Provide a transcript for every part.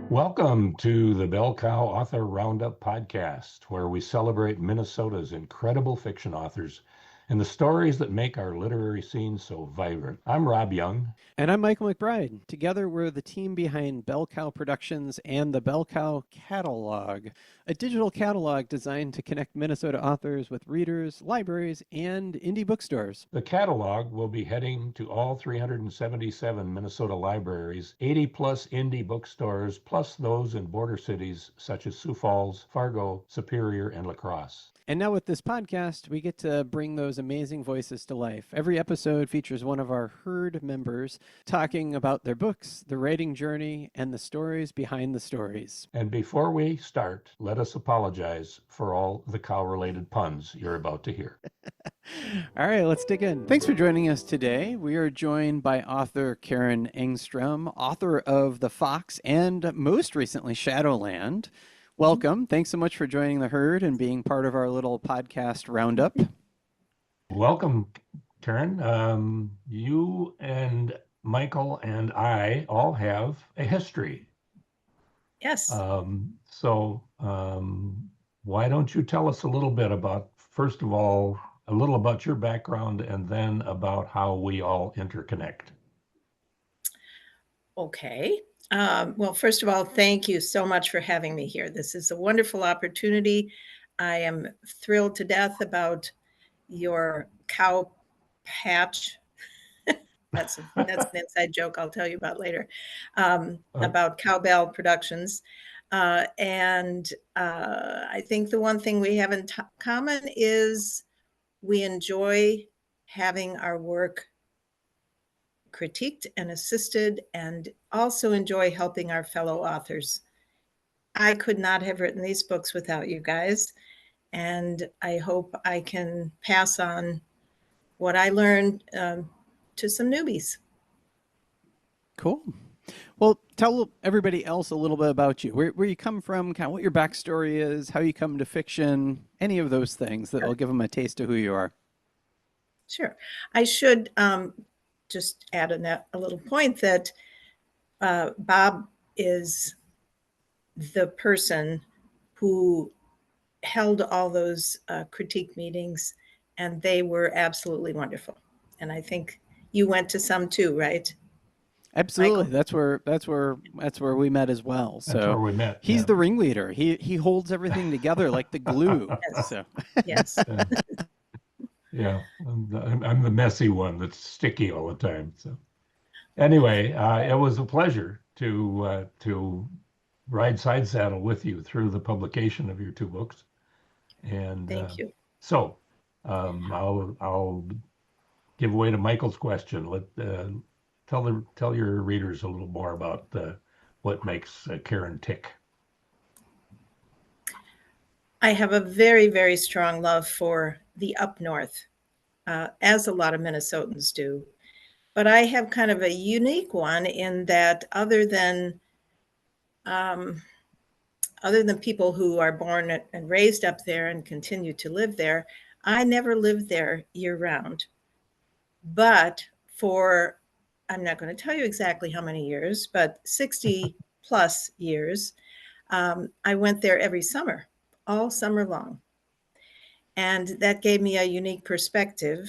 Welcome to the Bell Cow Author Roundup podcast, where we celebrate Minnesota's incredible fiction authors and the stories that make our literary scene so vibrant. I'm Rob Jung. And I'm Michael MacBride. Together, we're the team behind Bell Cow Productions and the Bell Cow Catalog, a digital catalog designed to connect Minnesota authors with readers, libraries, and indie bookstores. The catalog will be heading to all 377 Minnesota libraries, 80 plus indie bookstores, plus those in border cities such as Sioux Falls, Fargo, Superior, and La Crosse. And now with this podcast, we get to bring those amazing voices to life. Every episode features one of our herd members talking about their books, their writing journey, and the stories behind the stories. And before we start, let us apologize for all the cow-related puns you're about to hear. All right, let's dig in. Thanks for joining us today. We are joined by author Karen Engstrom, author of The Fox and most recently Shadowland. Welcome. Thanks so much for joining the herd and being part of our little podcast roundup. Welcome, Karen. You and Michael and I all have a history. Yes. Why don't you tell us a little bit about, first of all, a little about your background and then about how we all interconnect. Okay. Well, first of all, thank you so much for having me here. This is a wonderful opportunity. I am thrilled to death about your cow patch. That's an inside joke I'll tell you about later, about Cowbell Productions. And I think the one thing we have in common is we enjoy having our work critiqued and assisted, and also enjoy helping our fellow authors. I could not have written these books without you guys, and I hope I can pass on what I learned to some newbies. Cool. Well, tell everybody else a little bit about you, where you come from, kind of what your backstory is, how you come to fiction, any of those things that will give them a taste of who you are. Sure. I should just add a little point that Bob is the person who held all those critique meetings, and they were absolutely wonderful. And I think you went to some too, right? Absolutely. Michael? That's where we met as well. So that's where we met. He's the ringleader. He holds everything together like the glue. Yes. So. Yes. Yeah, I'm the messy one that's sticky all the time. So anyway, it was a pleasure to ride side saddle with you through the publication of your two books. And thank you. So I'll give way to Michael's question. Tell your readers a little more about what makes Karen tick. I have a very, very strong love for the up north, as a lot of Minnesotans do. But I have kind of a unique one in that other than people who are born and raised up there and continue to live there, I never lived there year round. But I'm not going to tell you exactly how many years, but 60 plus years, I went there every summer, all summer long. And that gave me a unique perspective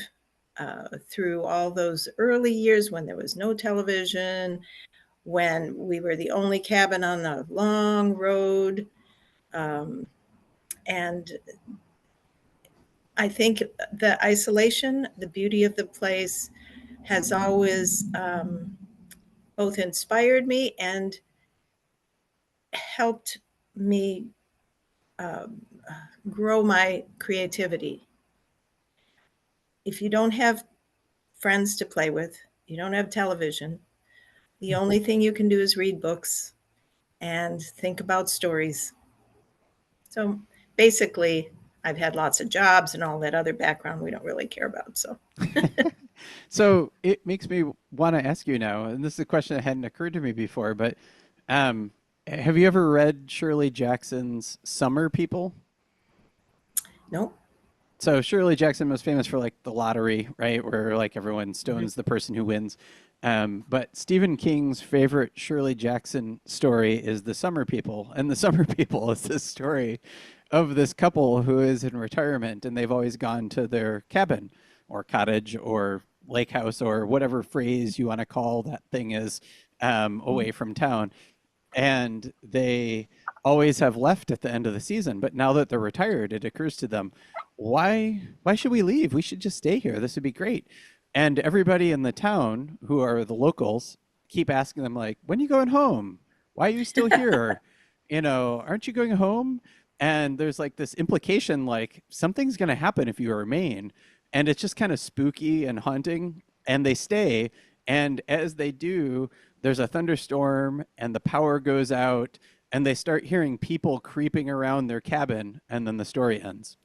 through all those early years when there was no television, when we were the only cabin on the long road. And I think the isolation, the beauty of the place has always both inspired me and helped me grow my creativity. If you don't have friends to play with, you don't have television, the only thing you can do is read books and think about stories. So basically, I've had lots of jobs and all that other background we don't really care about. So it makes me want to ask you now, and this is a question that hadn't occurred to me before, but have you ever read Shirley Jackson's Summer People? No. So Shirley Jackson was famous for like the lottery, right? Where like everyone stones the person who wins. But Stephen King's favorite Shirley Jackson story is The Summer People. And The Summer People is this story of this couple who is in retirement and they've always gone to their cabin or cottage or lake house or whatever phrase you want to call that thing is, away from town. And they always have left at the end of the season. But now that they're retired, it occurs to them, why should we leave? We should just stay here. This would be great. And everybody in the town who are the locals keep asking them, like, when are you going home? Why are you still here? Aren't you going home? And there's like this implication, like something's going to happen if you remain. And it's just kind of spooky and haunting. And they stay. And as they do, there's a thunderstorm and the power goes out and they start hearing people creeping around their cabin. And then the story ends.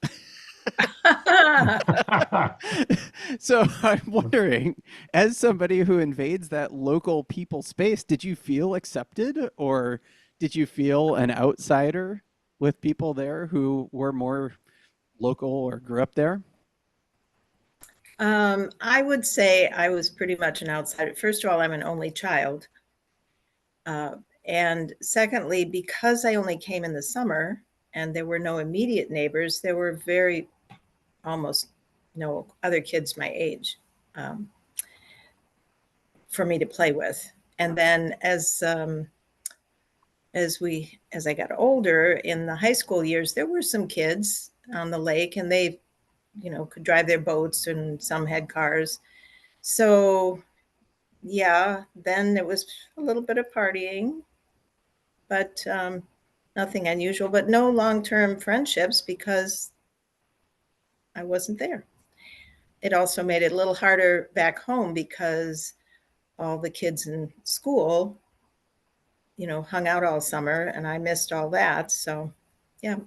So I'm wondering, as somebody who invades that local people space, did you feel accepted or did you feel an outsider with people there who were more local or grew up there? I would say I was pretty much an outsider. First of all, I'm an only child. And secondly, because I only came in the summer and there were no immediate neighbors, there were almost no other kids my age for me to play with. And then as I got older in the high school years, there were some kids on the lake and they, could drive their boats and some had cars. So yeah, then it was a little bit of partying, but nothing unusual, but no long-term friendships because I wasn't there. It also made it a little harder back home because all the kids in school, hung out all summer and I missed all that. So yeah,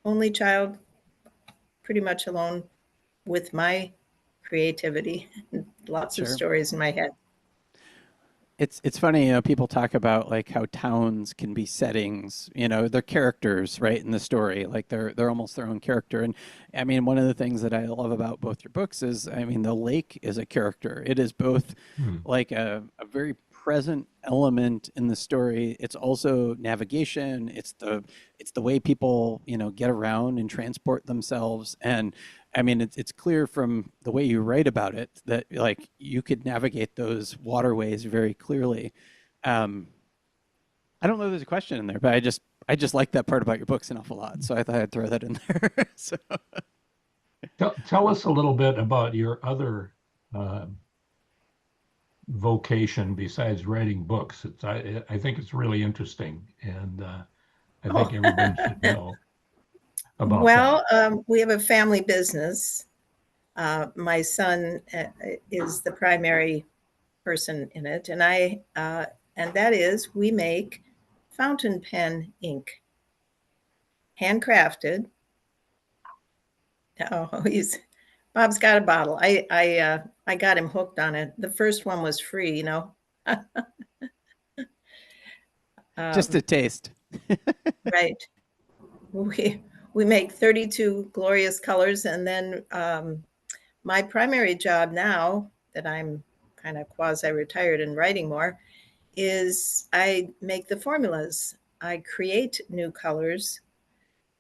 only child, pretty much alone with my creativity. Lots of Sure. stories in my head. It's funny, people talk about like how towns can be settings, they're characters, right, in the story. Like they're almost their own character. And I mean, one of the things that I love about both your books is, I mean, the lake is a character. It is both like a very present element in the story. It's also navigation. It's the way people, get around and transport themselves. And I mean, it's clear from the way you write about it that like you could navigate those waterways very clearly. I don't know if there's a question in there, but I just like that part about your books an awful lot. So I thought I'd throw that in there. So Tell us a little bit about your other vocation besides writing books. I think it's really interesting, and I think everyone should know about Well, that. we have a family business. My son is the primary person in it, and and that is we make fountain pen ink, handcrafted. Oh, Bob's got a bottle. I got him hooked on it. The first one was free, just a taste. Right. We make 32 glorious colors, and then my primary job now that I'm kind of quasi-retired and writing more is I make the formulas. I create new colors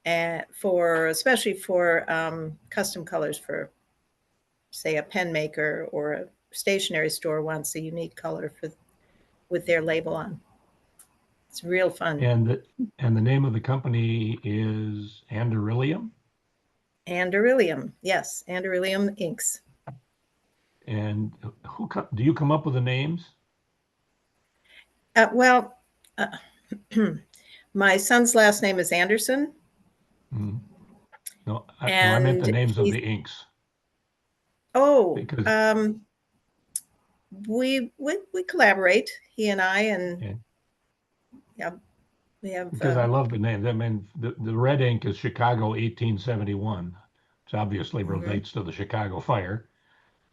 and especially for custom colors for, say, a pen maker or a stationery store wants a unique color with their label on. It's real fun. And the name of the company is Anderillium. Anderillium, yes, Anderillium inks. And do you come up with the names? Well, my son's last name is Anderson. Mm. No, I meant the names of the inks. Oh, because we collaborate, he and I, and yeah, we have. Because I love the names. I mean, the red ink is Chicago 1871, which obviously relates to the Chicago fire.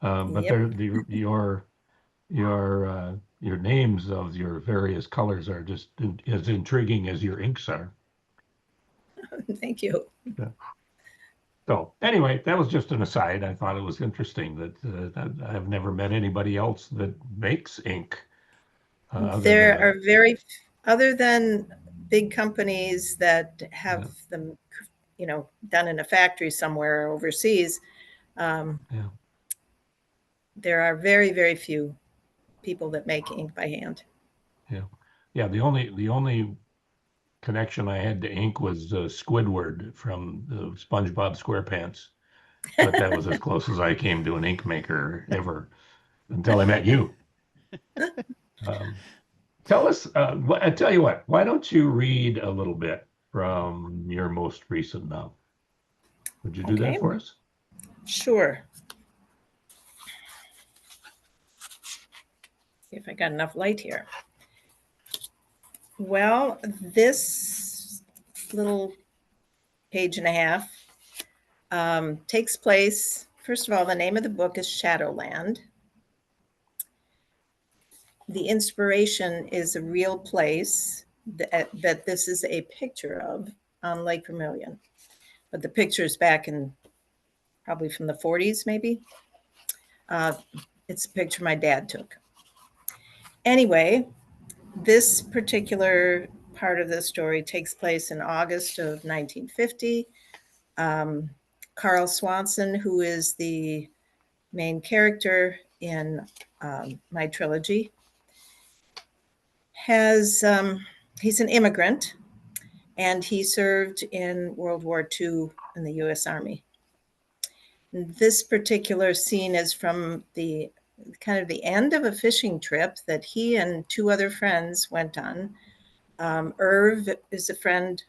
But your names of your various colors are just as intriguing as your inks are. Thank you. Yeah. So anyway, that was just an aside. I thought it was interesting that I've never met anybody else that makes ink other There than are other than big companies that have yeah, them, done in a factory somewhere overseas. Um, yeah, there are very, very few people that make ink by hand. yeah, yeah. The only connection I had to ink was Squidward from the SpongeBob SquarePants, but that was as close as I came to an ink maker ever until I met you. Um, Tell us, I tell you what, why don't you read a little bit from your most recent novel? Would you do that Okay, for us? sure. See if I got enough light here. Well, this little page and a half takes place, first of all, the name of the book is Shadowland. The inspiration is a real place that this is a picture of on Lake Vermilion. But the picture is back in probably from the 40s, maybe. It's a picture my dad took. Anyway, this particular part of the story takes place in August of 1950. Carl Swanson, who is the main character in my trilogy, he's an immigrant, and he served in World War II in the U.S. Army. This particular scene is from the kind of the end of a fishing trip that he and two other friends went on. Irv is a friend.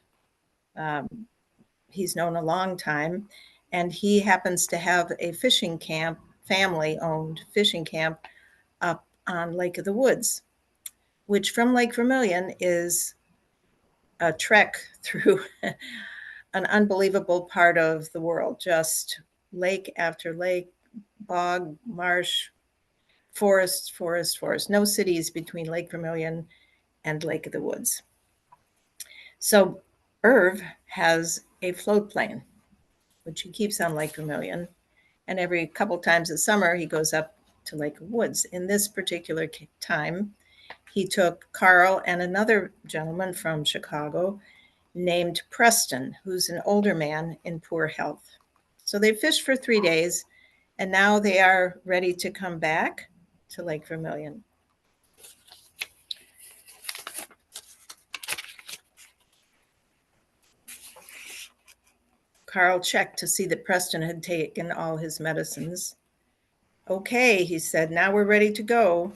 He's known a long time, and he happens to have a fishing camp, family-owned fishing camp up on Lake of the Woods, which from Lake Vermilion is a trek through an unbelievable part of the world, just lake after lake, bog, marsh, forest, forest, forest. No cities between Lake Vermilion and Lake of the Woods. So Irv has a float plane, which he keeps on Lake Vermilion. And every couple times of summer, he goes up to Lake of Woods. In this particular time, he took Carl and another gentleman from Chicago named Preston, who's an older man in poor health. So they fished for 3 days, and now they are ready to come back to Lake Vermilion. Carl checked to see that Preston had taken all his medicines. Okay, he said, now we're ready to go.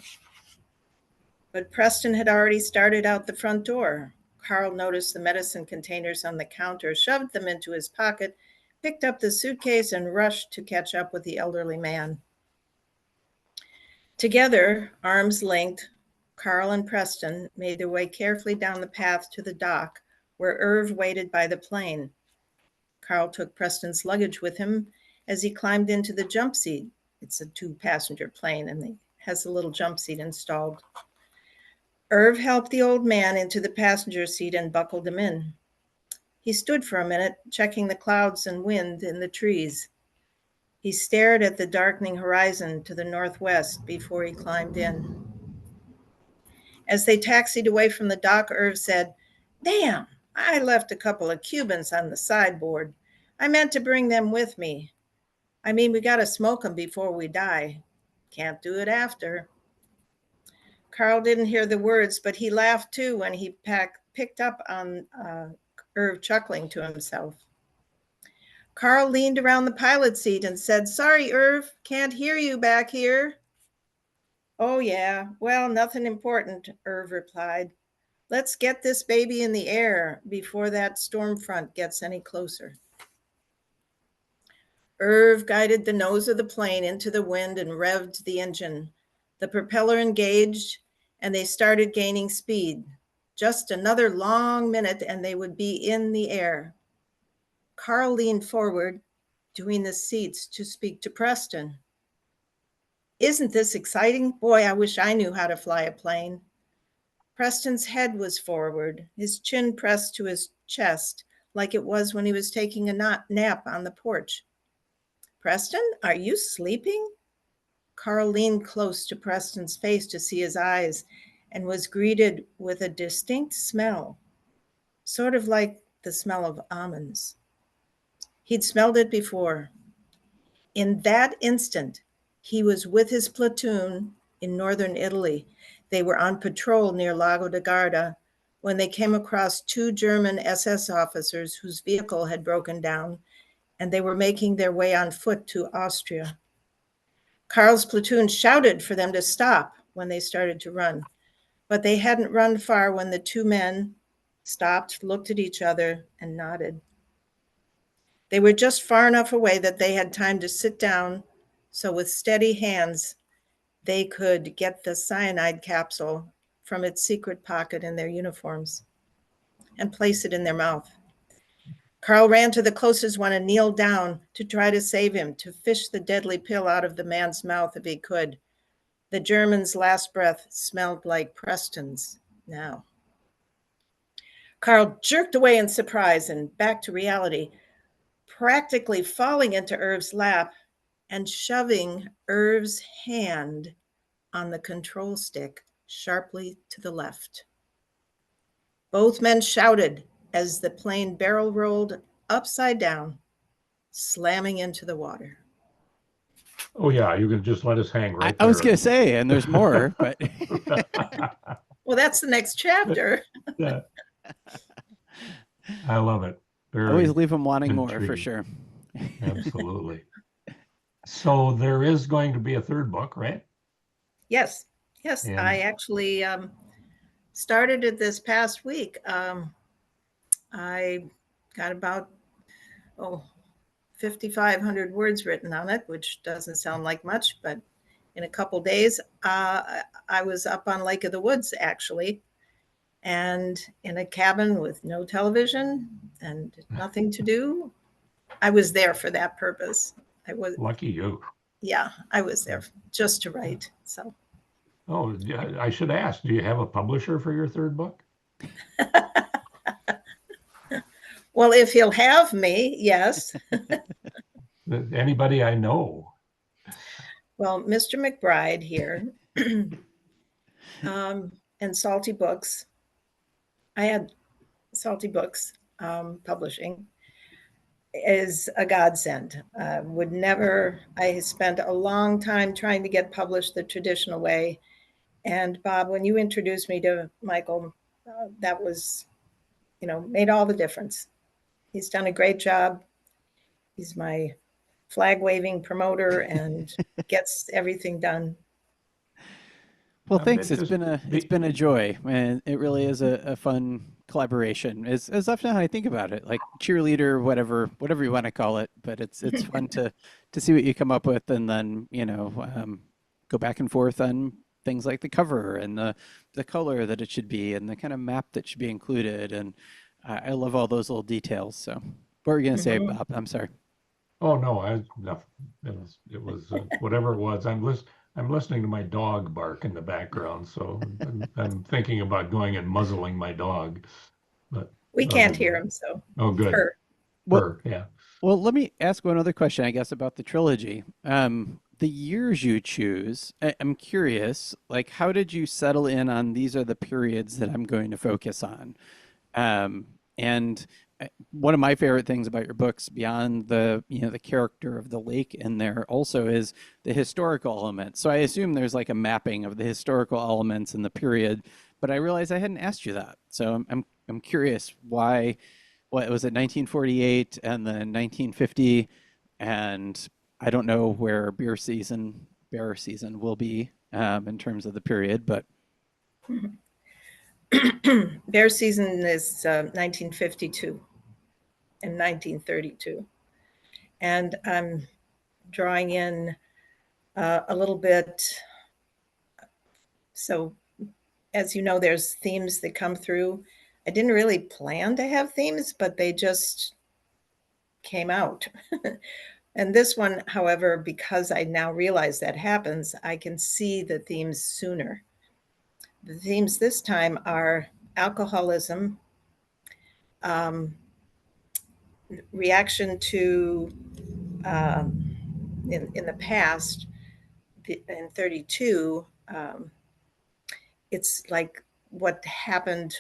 But Preston had already started out the front door. Carl noticed the medicine containers on the counter, shoved them into his pocket, picked up the suitcase, and rushed to catch up with the elderly man. Together, arms linked, Carl and Preston made their way carefully down the path to the dock where Irv waited by the plane. Carl took Preston's luggage with him as he climbed into the jump seat. It's a 2-passenger plane, and it has a little jump seat installed. Irv helped the old man into the passenger seat and buckled him in. He stood for a minute, checking the clouds and wind in the trees. He stared at the darkening horizon to the northwest before he climbed in. As they taxied away from the dock, Irv said, "Damn, I left a couple of Cubans on the sideboard. I meant to bring them with me. I mean, we got to smoke them before we die. Can't do it after." Carl didn't hear the words, but he laughed too when he picked up on Irv chuckling to himself. Carl leaned around the pilot seat and said, "Sorry, Irv, can't hear you back here." "Oh, yeah, well, nothing important," Irv replied. "Let's get this baby in the air before that storm front gets any closer." Irv guided the nose of the plane into the wind and revved the engine. The propeller engaged, and they started gaining speed. Just another long minute, and they would be in the air. Carl leaned forward between the seats to speak to Preston. "Isn't this exciting? Boy, I wish I knew how to fly a plane." Preston's head was forward, his chin pressed to his chest, like it was when he was taking a nap on the porch. "Preston, are you sleeping?" Carl leaned close to Preston's face to see his eyes and was greeted with a distinct smell, sort of like the smell of almonds. He'd smelled it before. In that instant, he was with his platoon in northern Italy. They were on patrol near Lago di Garda when they came across two German SS officers whose vehicle had broken down, and they were making their way on foot to Austria. Carl's platoon shouted for them to stop when they started to run, but they hadn't run far when the two men stopped, looked at each other, and nodded. They were just far enough away that they had time to sit down, so with steady hands, they could get the cyanide capsule from its secret pocket in their uniforms and place it in their mouth. Carl ran to the closest one and kneeled down to try to save him, to fish the deadly pill out of the man's mouth if he could. The German's last breath smelled like Preston's now. Carl jerked away in surprise and back to reality, practically falling into Irv's lap and shoving Irv's hand on the control stick sharply to the left. Both men shouted as the plane barrel rolled upside down, slamming into the water. Oh yeah, you can just let us hang right I there. was going to say, and there's more, but Well, that's the next chapter. Yeah. I love it. Very always leave them wanting more for intriguing. sure. Absolutely. So there is going to be a third book, right? Yes. And I actually started it this past week. I got about 5,500 words written on it, which doesn't sound like much, but in a couple days, I was up on Lake of the Woods, actually, and in a cabin with no television and nothing to do. I was there for that purpose. lucky you. Yeah, I was there just to write. So, Oh, yeah, I should ask, do you have a publisher for your third book? well, if he'll have me, yes. Anybody I know? Well, Mr. MacBride here, and Salty Books. I had Salty Books publishing is a godsend. Would never, I spent a long time trying to get published the traditional way. And Bob, when you introduced me to Michael, that was, made all the difference. He's done a great job. He's my flag waving promoter and gets everything done. Well, thanks. It's been a joy, and it really is a fun collaboration. As often how I think about it, like cheerleader, whatever you want to call it. But it's fun to see what you come up with, and then go back and forth on things like the cover and the color that it should be, and the kind of map that should be included. And I love all those little details. So, what were you gonna say, Bob? I'm sorry. Oh no, it was whatever it was. I'm listening to my dog bark in the background, so I'm thinking about going and muzzling my dog. But we can't hear him, so. Oh, good. Her. Yeah. Well, let me ask one other question, I guess, about the trilogy. The years you choose, I'm curious, like, how did you settle in on these are the periods that I'm going to focus on? And one of my favorite things about your books, beyond the the character of the lake in there, also is the historical element. So I assume there's like a mapping of the historical elements in the period, but I realized I hadn't asked you that. So I'm curious why. What was it, 1948 and then 1950, and I don't know where bear season will be in terms of the period, but Bear season is 1952 and 1932. And I'm drawing in a little bit. So, as you know, there's themes that come through. I didn't really plan to have themes, but they just came out. And this one, however, because I now realize that happens, I can see the themes sooner. The themes this time are alcoholism, reaction to in the past, in 32, it's like what happened,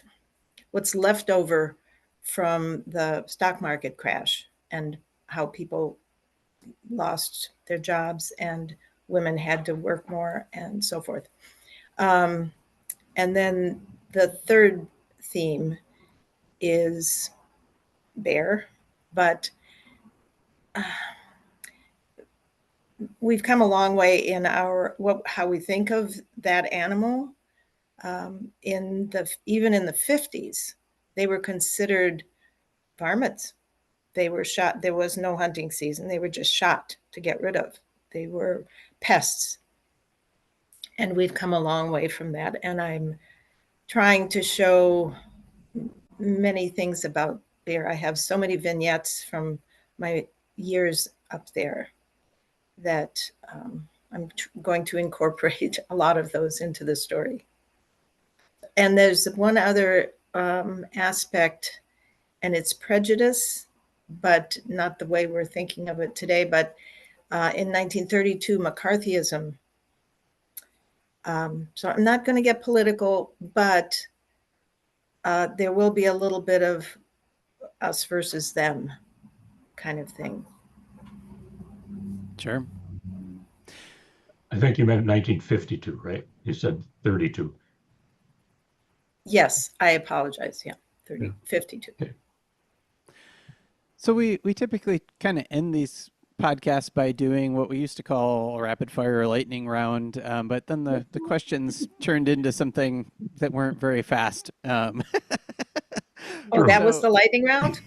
what's left over from the stock market crash and how people lost their jobs and women had to work more and so forth. And then the third theme is bear, but we've come a long way in how we think of that animal. Even in the 50s, they were considered varmints. They were shot. There was no hunting season. They were just shot to get rid of. They were pests. And we've come a long way from that. And I'm trying to show many things about bear. I have so many vignettes from my years up there that I'm going to incorporate a lot of those into the story. And there's one other aspect, and it's prejudice, but not the way we're thinking of it today. But in 1932, McCarthyism. So I'm not going to get political, but there will be a little bit of us versus them kind of thing. Sure. I think you meant 1952, right? You said 32. Yes, I apologize. Yeah, 52. Okay. So we typically kind of end these podcasts by doing what we used to call a rapid fire lightning round, but then the questions turned into something that weren't very fast. Oh, that was the lightning round?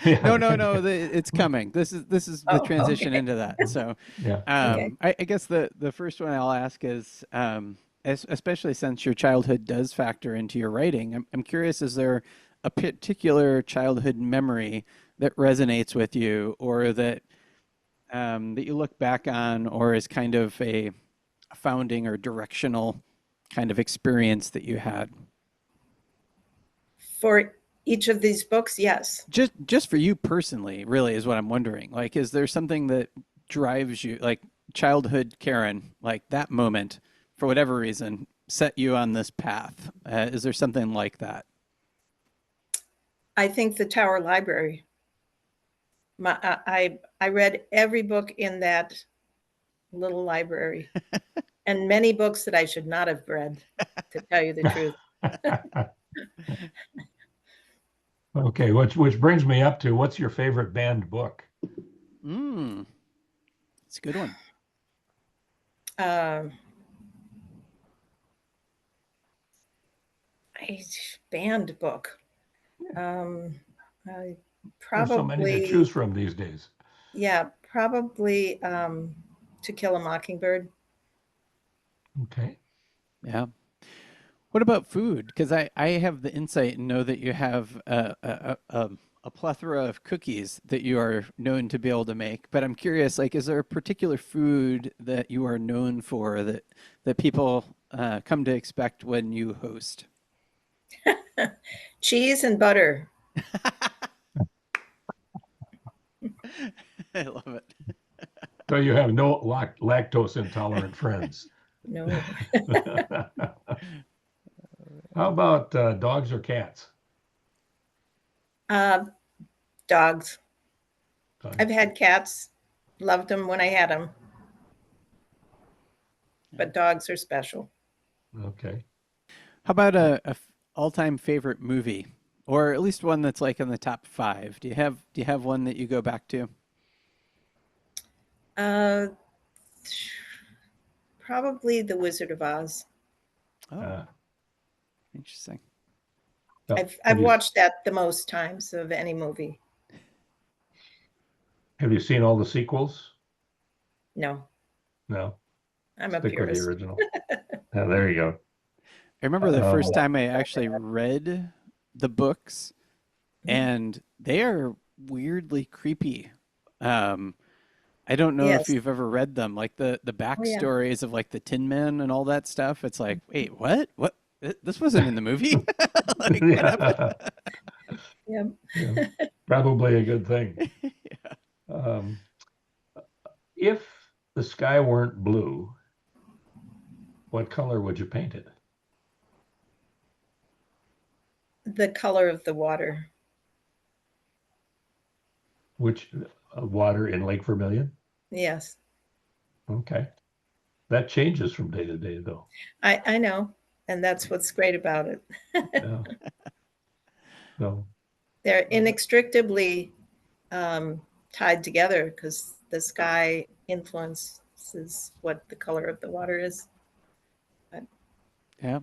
No. It's coming. This is the transition into that. So, Yeah. I guess the first one I'll ask is, especially since your childhood does factor into your writing, I'm curious: is there a particular childhood memory that resonates with you, or that that you look back on, or is kind of a founding or directional kind of experience that you had? For each of these books, yes. Just for you personally, really, is what I'm wondering. Like, is there something that drives you, like childhood Karen, like that moment, for whatever reason, set you on this path? Is there something like that? I think the Tower Library. I read every book in that little library, and many books that I should not have read, to tell you the truth. Okay, which brings me up to, what's your favorite banned book? It's a good one. A banned book. I There's so many to choose from these days. Yeah, probably To Kill a Mockingbird. Okay. Yeah. What about food? Because I have the insight and know that you have a plethora of cookies that you are known to be able to make. But I'm curious, like, is there a particular food that you are known for that people come to expect when you host? Cheese and butter. I love it. So you have no lactose intolerant friends. No. How about dogs or cats? Dogs. Dogs. I've had cats, loved them when I had them, but dogs are special. Okay. How about a all-time favorite movie, or at least one that's like in the top 5? Do you have one that you go back to? Probably The Wizard of Oz. Oh, interesting. I've watched that the most times of any movie. Have you seen all the sequels? No. No. I'm Stick a purist. with the original. There you go. I remember the first time I actually read the books, and they are weirdly creepy. I don't know if you've ever read them, like the backstories of like the Tin Men and all that stuff. It's like, wait, what? What? This wasn't in the movie? Like, what happened? Yeah. Probably a good thing. Yeah. Um, if the sky weren't blue, what color would you paint it? The color of the water. Which water in Lake Vermilion? Yes, Okay. That changes from day to day, though. I know. And that's what's great about it. Yeah. So, They're inextricably tied together because the sky influences what the color of the water is. But Yeah.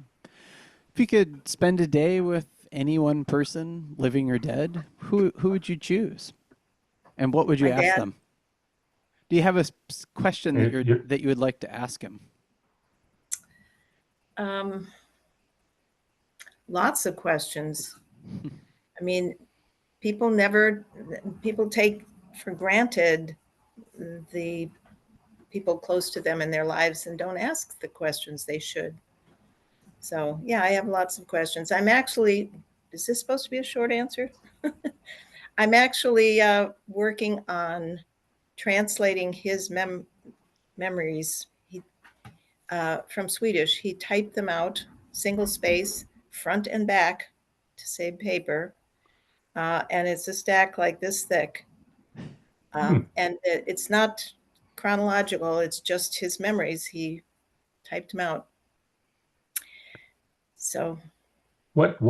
If you could spend a day with any one person, living or dead, who would you choose? And what would you my ask dad, them? Do you have a question that you're, that you would like to ask him? um, lots of questions. I mean, people take for granted the people close to them in their lives and don't ask the questions they should. So, yeah, I have lots of questions. Is this supposed to be a short answer? I'm actually working on translating his memories from Swedish. He typed them out, single space, front and back to save paper. And it's a stack like this thick. And it's not chronological, it's just his memories. He typed them out. So what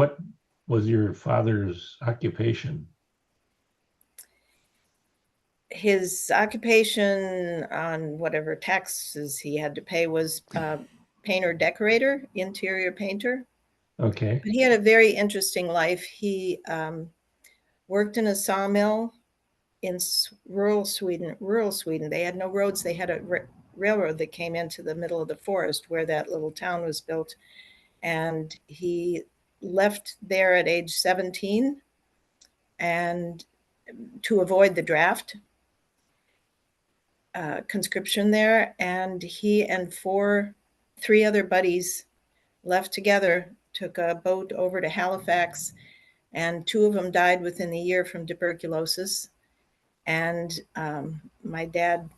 was your father's occupation? his occupation on whatever taxes he had to pay was painter decorator, interior painter. Okay. But he had a very interesting life. He worked in a sawmill in rural Sweden. Rural Sweden, they had no roads. They had a railroad that came into the middle of the forest where that little town was built. And he left there at age 17 and to avoid the draft conscription there. And he and three other buddies left together, took a boat over to Halifax, and two of them died within a year from tuberculosis. And my dad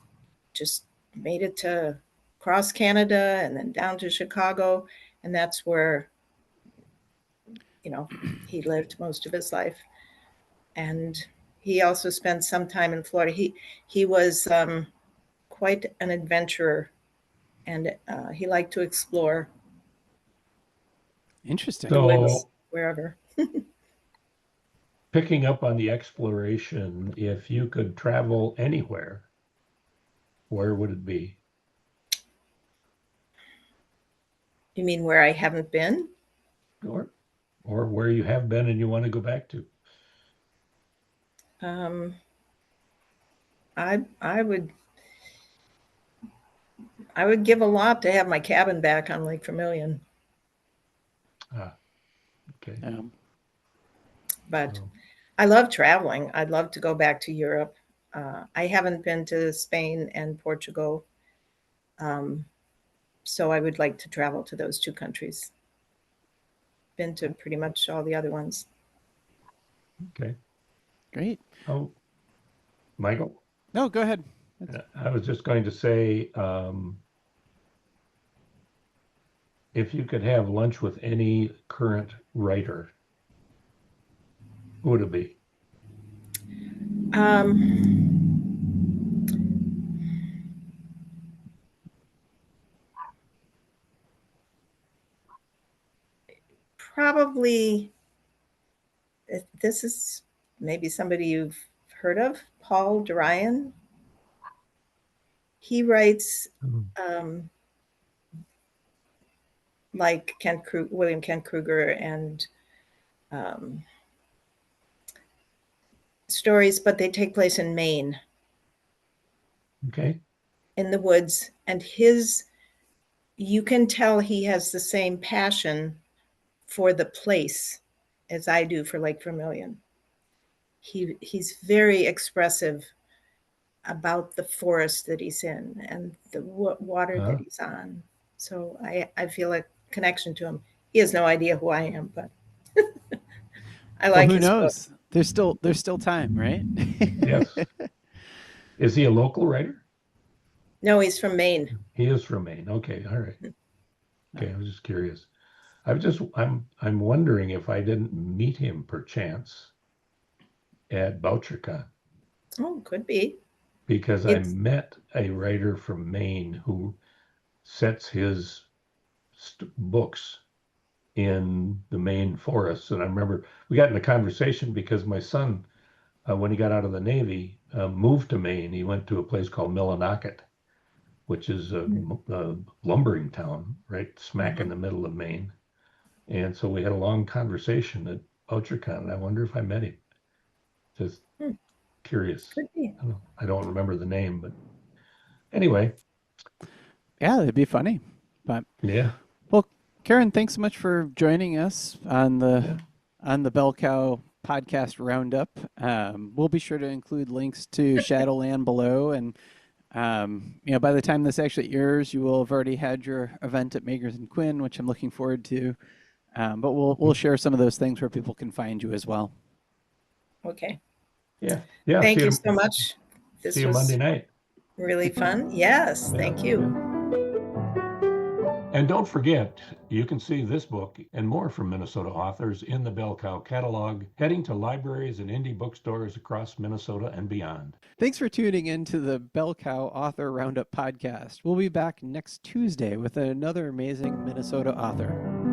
just made it to cross Canada and then down to Chicago. And that's where, he lived most of his life. And he also spent some time in Florida. He was quite an adventurer, and he liked to explore Interesting. the woods So, wherever. picking up on the exploration, if you could travel anywhere, where would it be? You mean where I haven't been? Or or where you have been and you want to go back to? Um, I would give a lot to have my cabin back on Lake Vermilion, Ah, okay. but So, I love traveling. I'd love to go back to Europe. I haven't been to Spain and Portugal, um, so I would like to travel to those two countries. Been to pretty much all the other ones. okay. Great. Oh, Michael, No, go ahead. I was just going to say, if you could have lunch with any current writer, who would it be? Um, Probably, this is maybe somebody you've heard of, Paul Dorian. He writes Mhm. like William Kent Kruger and um, stories, but they take place in Maine, Okay. in the woods. And you can tell he has the same passion for the place as I do for Lake Vermilion. He's very expressive about the forest that he's in and the water that Uh, he's on. So I feel a connection to him. He has no idea who I am, but I Well, like who his book. knows? there's still time, right? Yes. Is he a local writer? No, he's from Maine. He is from Maine. Okay, all right. Okay, I was just curious. I'm wondering if I didn't meet him perchance at BoucherCon, Oh, could be. because I It's met a writer from Maine who sets his books in the Maine forests. And I remember we got in a conversation because my son, when he got out of the Navy, moved to Maine. He went to a place called Millinocket, which is a lumbering town right smack in Mhm. the middle of Maine. And so we had a long conversation at BoucherCon, and I wonder if I met him. Just Hmm, curious. could be. I don't remember the name, but anyway, Yeah, it'd be funny. But yeah, well, Karen, thanks so much for joining us yeah, on the Bell Cow podcast roundup. We'll be sure to include links to Shadowland below, and by the time this actually airs, you will have already had your event at Makers and Quinn, which I'm looking forward to. But we'll share some of those things where people can find you as well. Okay. yeah, yeah. Thank you so much. See This you Monday was night. really fun. Yes, Yeah, thank you. yeah. And don't forget, you can see this book and more from Minnesota authors in the Bell Cow catalog, heading to libraries and indie bookstores across Minnesota and beyond. Thanks for tuning in to the Bell Cow Author Roundup podcast. We'll be back next Tuesday with another amazing Minnesota author.